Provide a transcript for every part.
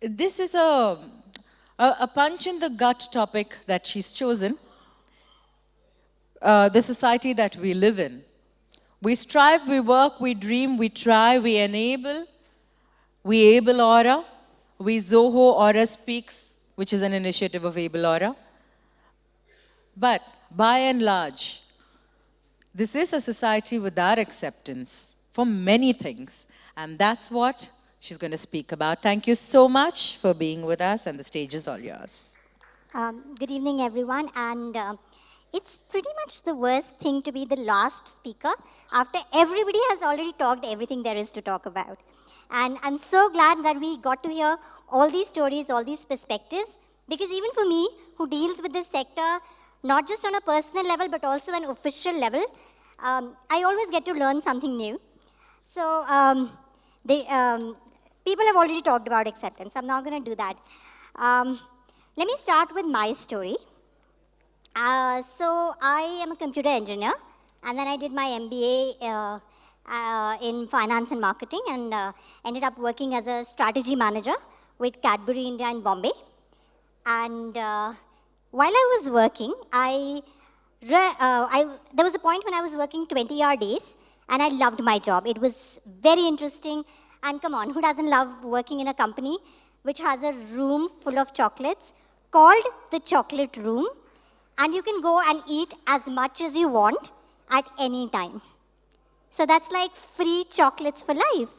This is a punch in the gut topic that she's chosen. The society that we live in. We strive, we work, we dream, we try, we enable, we able Aura, we Zoho Aura Speaks, which is an initiative of Able Aura. But by and large, this is a society without acceptance for many things. And that's what she's going to speak about. Thank you so much for being with us, and the stage is all yours. Good evening, everyone. And it's pretty much the worst thing to be the last speaker after everybody has already talked everything there is to talk about. And I'm so glad that we got to hear all these stories, all these perspectives, because even for me, who deals with this sector, not just on a personal level, but also an official level, I always get to learn something new. So people have already talked about acceptance, so I'm not going to do that. Let me start with my story. So I am a computer engineer, and then I did my MBA in finance and marketing, and ended up working as a strategy manager with Cadbury India in Bombay. And while I was working, there was a point when I was working 20-hour days, and I loved my job. It was very interesting. And come on, who doesn't love working in a company which has a room full of chocolates called the chocolate room, and you can go and eat as much as you want at any time. So that's like free chocolates for life.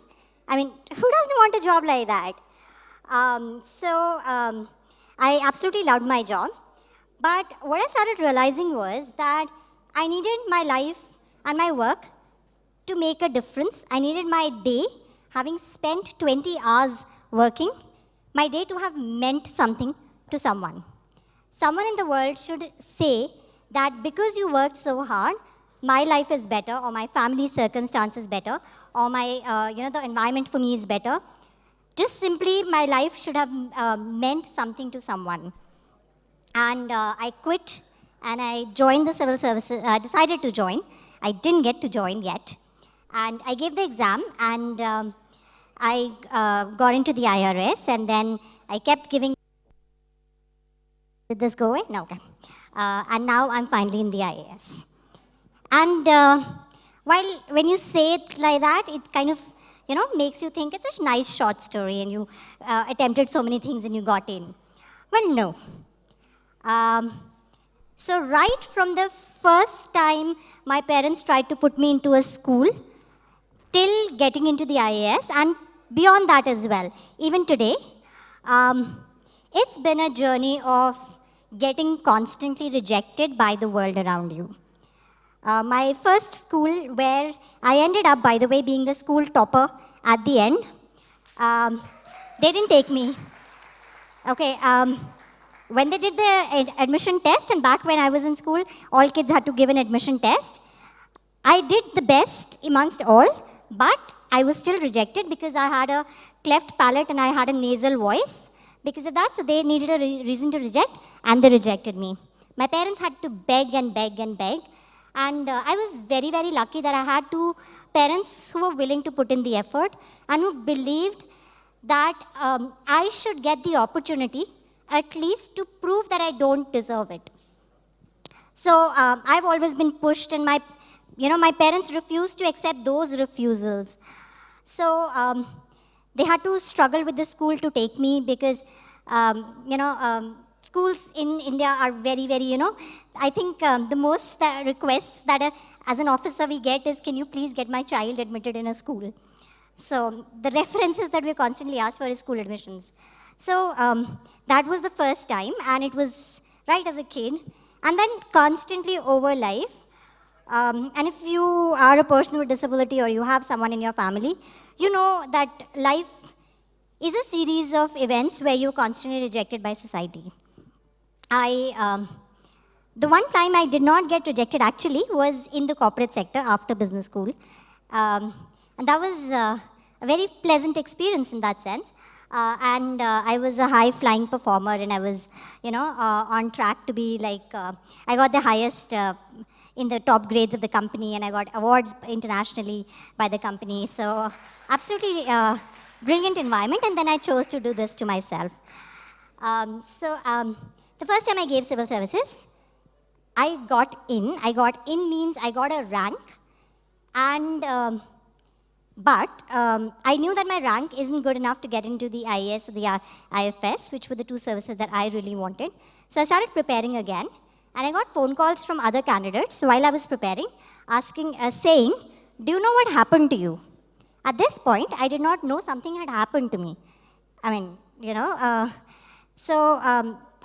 I mean, who doesn't want a job like that? I absolutely loved my job. But what I started realizing was that I needed my life and my work to make a difference. I needed my day, having spent 20 hours working, my day to have meant something to someone. Someone in the world should say that because you worked so hard, my life is better, or my family circumstances better, or my, the environment for me is better. Just simply, my life should have meant something to someone. And I quit, and I joined the civil services. I decided to join. I didn't get to join yet. And I gave the exam, and I got into the IRS, and then I kept giving. Did this go away? No, okay. And now I'm finally in the IAS. And when you say it like that, it kind of, makes you think it's a nice short story, and you attempted so many things and you got in. Well, no. So right from the first time my parents tried to put me into a school, till getting into the IAS, and beyond that as well, even today, it's been a journey of getting constantly rejected by the world around you. My first school, where I ended up, by the way, being the school topper at the end, they didn't take me. Okay, when they did the admission test, and back when I was in school, all kids had to give an admission test. I did the best amongst all, but I was still rejected because I had a cleft palate and I had a nasal voice. Because of that, so they needed a reason to reject, and they rejected me. My parents had to beg and beg and beg. And I was very, very lucky that I had two parents who were willing to put in the effort and who believed that I should get the opportunity at least to prove that I don't deserve it. So I've always been pushed, and my parents refused to accept those refusals. So they had to struggle with the school to take me because, schools in India are very, very, I think the most requests that as an officer we get is, can you please get my child admitted in a school? So the references that we constantly ask for is school admissions. So that was the first time, and it was right as a kid. And then constantly over life, and if you are a person with disability or you have someone in your family, you know that life is a series of events where you're constantly rejected by society. The one time I did not get rejected actually was in the corporate sector after business school. And that was a very pleasant experience in that sense. I was a high-flying performer, and I was, on track to be like, I got the highest in the top grades of the company, and I got awards internationally by the company. So absolutely brilliant environment, and then I chose to do this to myself. The first time I gave civil services, I got in. I got in means I got a rank, and but I knew that my rank isn't good enough to get into the IAS or the IFS, which were the two services that I really wanted. So I started preparing again, and I got phone calls from other candidates while I was preparing, saying, "Do you know what happened to you?" At this point, I did not know something had happened to me. I mean,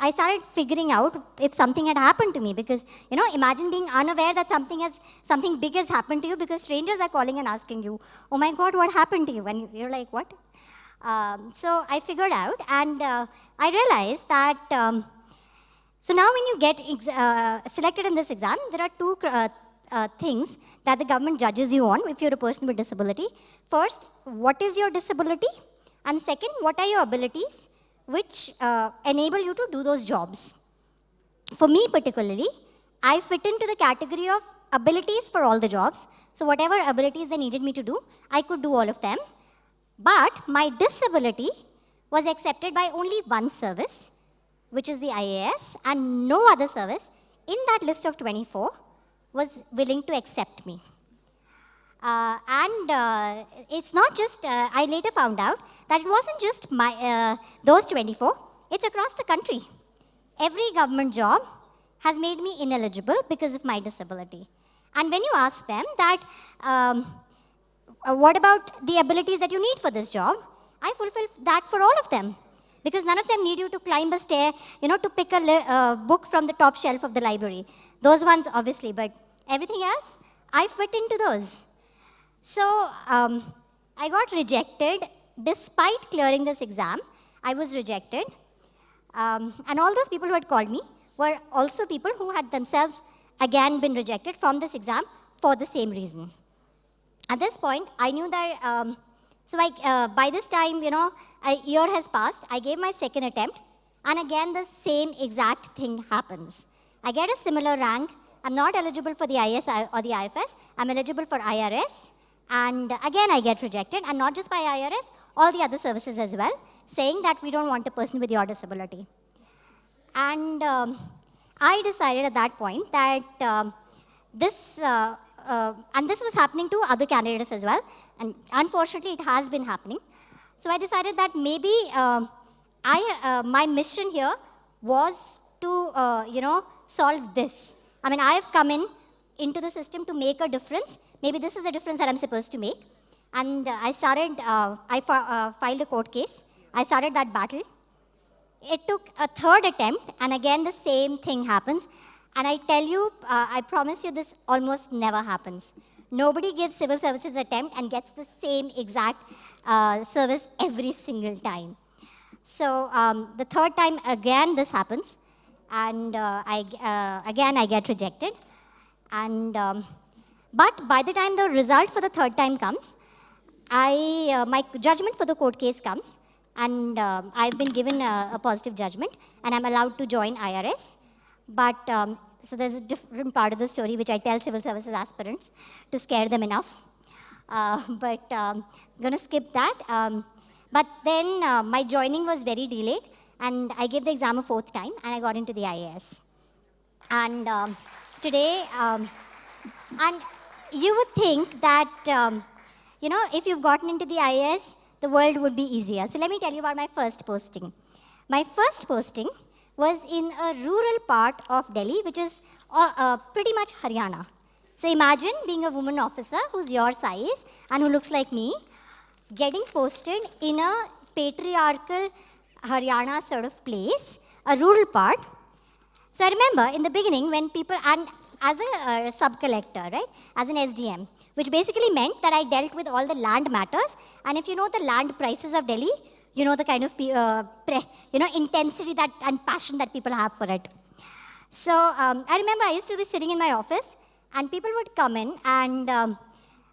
I started figuring out if something had happened to me, because, imagine being unaware that something big has happened to you, because strangers are calling and asking you, "Oh my God, what happened to you?" And you're like, "What?" So I figured out, and I realized that, so now when you get selected in this exam, there are two things that the government judges you on if you're a person with disability. First, what is your disability? And second, what are your abilities which enable you to do those jobs? For me particularly, I fit into the category of abilities for all the jobs. So whatever abilities they needed me to do, I could do all of them. But my disability was accepted by only one service, which is the IAS, and no other service in that list of 24 was willing to accept me. It's not just, I later found out that it wasn't just those 24, it's across the country. Every government job has made me ineligible because of my disability. And when you ask them that, what about the abilities that you need for this job? I fulfill that for all of them. Because none of them need you to climb a stair, to pick a book from the top shelf of the library. Those ones, obviously, but everything else, I fit into those. So I got rejected. Despite clearing this exam, I was rejected. And all those people who had called me were also people who had themselves, again, been rejected from this exam for the same reason. At this point, I knew that, by this time, a year has passed. I gave my second attempt, and again, the same exact thing happens. I get a similar rank. I'm not eligible for the IAS or the IFS. I'm eligible for IRS. And again, I get rejected, and not just by IRS, all the other services as well, saying that we don't want a person with your disability. And I decided at that point that this was happening to other candidates as well, and unfortunately, it has been happening. So I decided that maybe my mission here was to, solve this. I mean, I have come into the system to make a difference. Maybe this is the difference that I'm supposed to make. And I filed a court case. I started that battle. It took a third attempt, and again the same thing happens. And I tell you, I promise you, this almost never happens. Nobody gives civil services attempt and gets the same exact service every single time. So the third time, again, this happens. And again, I get rejected. And but by the time the result for the third time comes, my judgment for the court case comes, and I've been given a positive judgment, and I'm allowed to join IRS. But so there's a different part of the story which I tell civil services aspirants to scare them enough. But I'm going to skip that. But then my joining was very delayed, and I gave the exam a fourth time, and I got into the IAS. And today, and you would think that, if you've gotten into the IAS, the world would be easier. So let me tell you about my first posting. My first posting was in a rural part of Delhi, which is pretty much Haryana. So imagine being a woman officer who's your size and who looks like me, getting posted in a patriarchal Haryana sort of place, a rural part. So I remember in the beginning when people, and as a sub-collector, right, as an SDM, which basically meant that I dealt with all the land matters. And if you know the land prices of Delhi, you know the kind of intensity and passion that people have for it. So I remember I used to be sitting in my office, and people would come in, and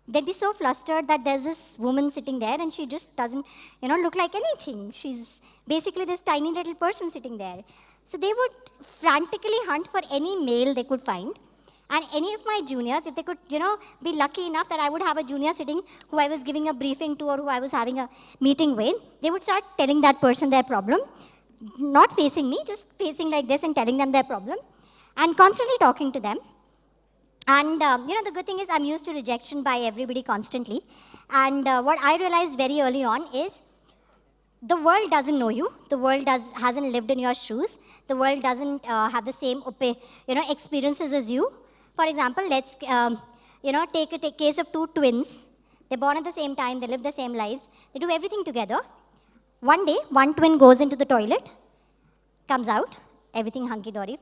they'd be so flustered that there's this woman sitting there, and she just doesn't, look like anything. She's basically this tiny little person sitting there. So they would frantically hunt for any male they could find, And any of my juniors, if they could, be lucky enough that I would have a junior sitting who I was giving a briefing to or who I was having a meeting with, they would start telling that person their problem, not facing me, just facing like this and telling them their problem, and constantly talking to them. And, the good thing is I'm used to rejection by everybody constantly. And what I realized very early on is the world doesn't know you. The world hasn't lived in your shoes. The world doesn't have the same experiences as you. For example, let's take a case of two twins. They're born at the same time. They live the same lives. They do everything together. One day, one twin goes into the toilet, comes out, everything hunky-dory.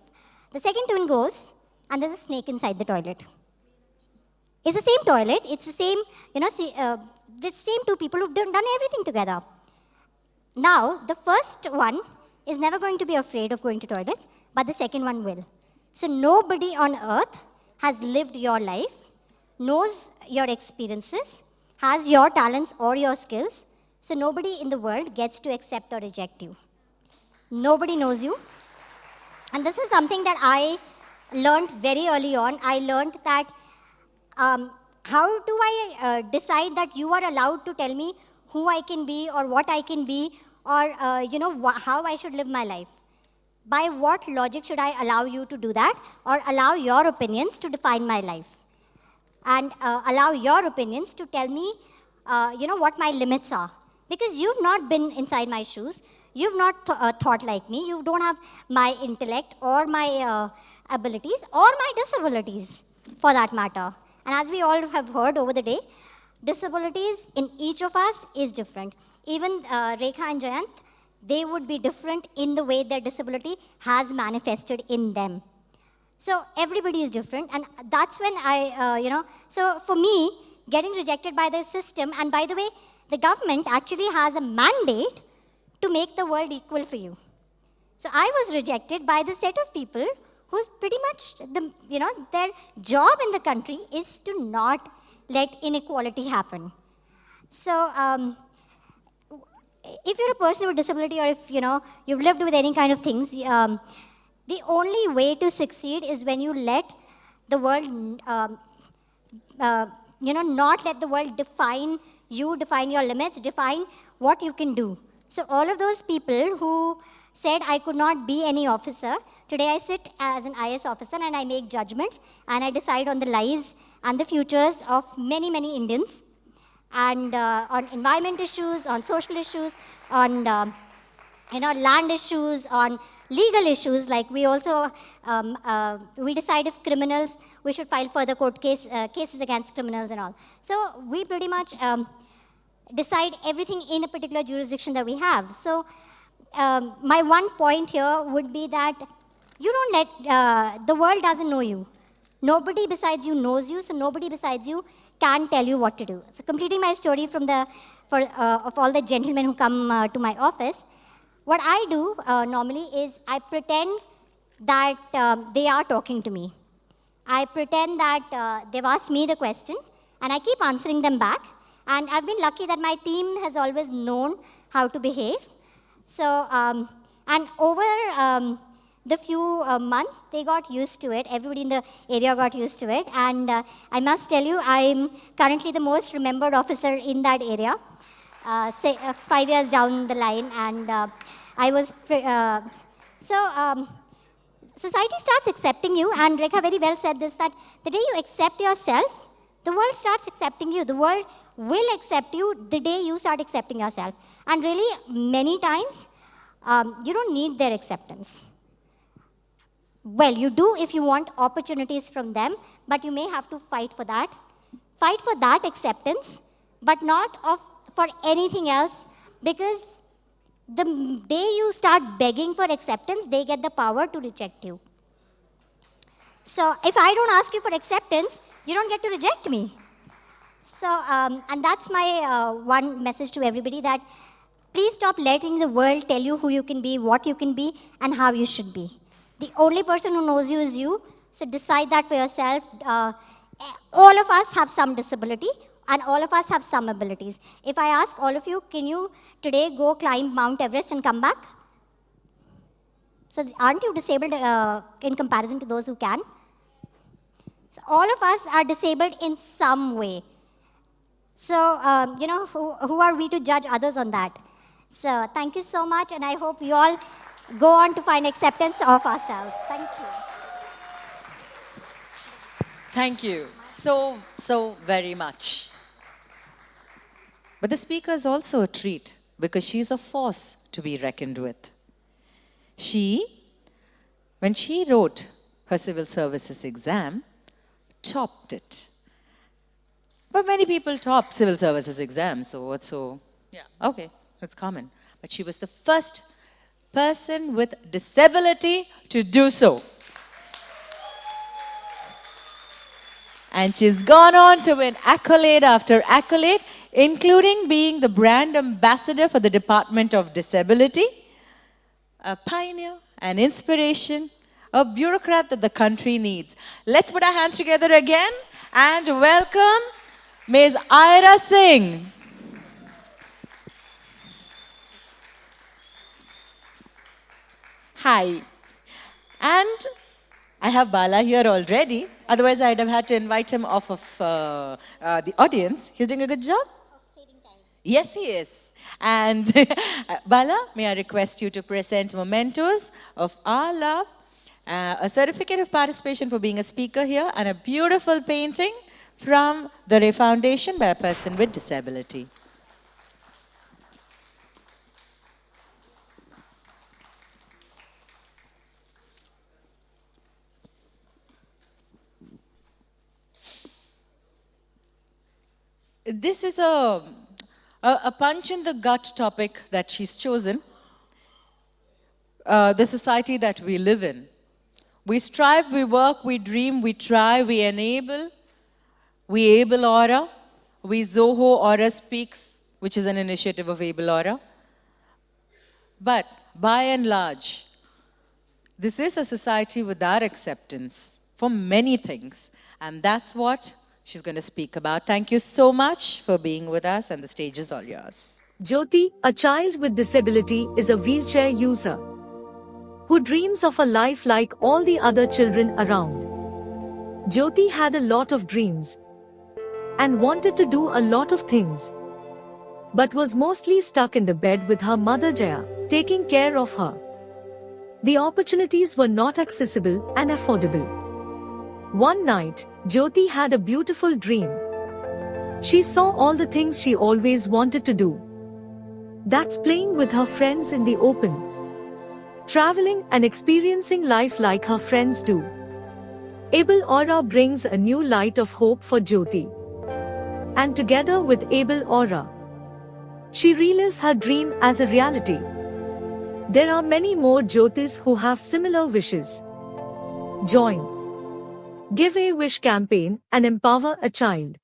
The second twin goes, and there's a snake inside the toilet. It's the same toilet. It's the same, the same two people who've done everything together. Now, the first one is never going to be afraid of going to toilets, but the second one will. So nobody on earth has lived your life, knows your experiences, has your talents or your skills. So nobody in the world gets to accept or reject you. Nobody knows you. And this is something that I learned very early on. I learned that how do I decide that you are allowed to tell me who I can be or what I can be or how I should live my life? By what logic should I allow you to do that or allow your opinions to define my life? And allow your opinions to tell me, what my limits are. Because you've not been inside my shoes. You've not thought like me. You don't have my intellect or my abilities or my disabilities, for that matter. And as we all have heard over the day, disabilities in each of us is different. Even Rekha and Jayant, they would be different in the way their disability has manifested in them. So everybody is different, and that's when so for me, getting rejected by the system, and by the way, the government actually has a mandate to make the world equal for you. So I was rejected by the set of people who's pretty much, their job in the country is to not let inequality happen. So if you're a person with disability or if, you've lived with any kind of things, the only way to succeed is when you let the world, not let the world define you, define your limits, define what you can do. So all of those people who said I could not be any officer, today I sit as an IAS officer and I make judgments and I decide on the lives and the futures of many, many Indians, and on environment issues, on social issues, on land issues, on legal issues. Like we also we decide if criminals, we should file further court cases against criminals and all. So we pretty much decide everything in a particular jurisdiction that we have. So my one point here would be that you don't let the world doesn't know you. Nobody besides you knows you, so nobody besides you can tell you what to do. So completing my story from of all the gentlemen who come to my office, what I do normally is I pretend that they are talking to me. I pretend that they've asked me the question, and I keep answering them back. And I've been lucky that my team has always known how to behave. So, and over the few months, they got used to it. Everybody in the area got used to it. And I must tell you, I'm currently the most remembered officer in that area, 5 years down the line. And I was, society starts accepting you. And Rekha very well said this, that the day you accept yourself, the world starts accepting you. The world will accept you the day you start accepting yourself. And really, many times, you don't need their acceptance. Well, you do if you want opportunities from them, but you may have to fight for that. Fight for that acceptance, but not for anything else, because the day you start begging for acceptance, they get the power to reject you. So if I don't ask you for acceptance, you don't get to reject me. So, and that's my one message to everybody, that please stop letting the world tell you who you can be, what you can be, and how you should be. The only person who knows you is you, so decide that for yourself. All of us have some disability, and all of us have some abilities. If I ask all of you, can you today go climb Mount Everest and come back? So aren't you disabled in comparison to those who can? So all of us are disabled in some way. So, who are we to judge others on that? So, thank you so much, and I hope you all go on to find acceptance of ourselves. Thank you. Thank you so very much. But the speaker is also a treat because she's a force to be reckoned with. When she wrote her civil services exam, topped it. But many people top civil services exams, so what's so? Yeah, okay, that's common. But she was the first person with disability to do so. And she's gone on to win accolade after accolade, including being the brand ambassador for the Department of Disability, a pioneer, an inspiration, a bureaucrat that the country needs. Let's put our hands together again and welcome Ms. Ira Singh. Hi. And I have Bala here already. Otherwise, I'd have had to invite him off of the audience. He's doing a good job? Of saving time. Yes, he is. And Bala, may I request you to present mementos of our love, a certificate of participation for being a speaker here, and a beautiful painting from the Ray Foundation by a person with disability. This is a punch in the gut topic that she's chosen. The society that we live in. We strive, we work, we dream, we try, we enable. We Able Aura. We Zoho Aura Speaks, which is an initiative of Able Aura. But by and large, this is a society without acceptance for many things. And that's what she's going to speak about. Thank you so much for being with us, and the stage is all yours. Jyoti, a child with disability, is a wheelchair user who dreams of a life like all the other children around. Jyoti had a lot of dreams and wanted to do a lot of things, but was mostly stuck in the bed with her mother Jaya, taking care of her. The opportunities were not accessible and affordable. One night, Jyoti had a beautiful dream. She saw all the things she always wanted to do. That's playing with her friends in the open, traveling and experiencing life like her friends do. Able Aura brings a new light of hope for Jyoti. And together with Able Aura, she relives her dream as a reality. There are many more Jyotis who have similar wishes. Join. Give a Wish campaign and empower a child.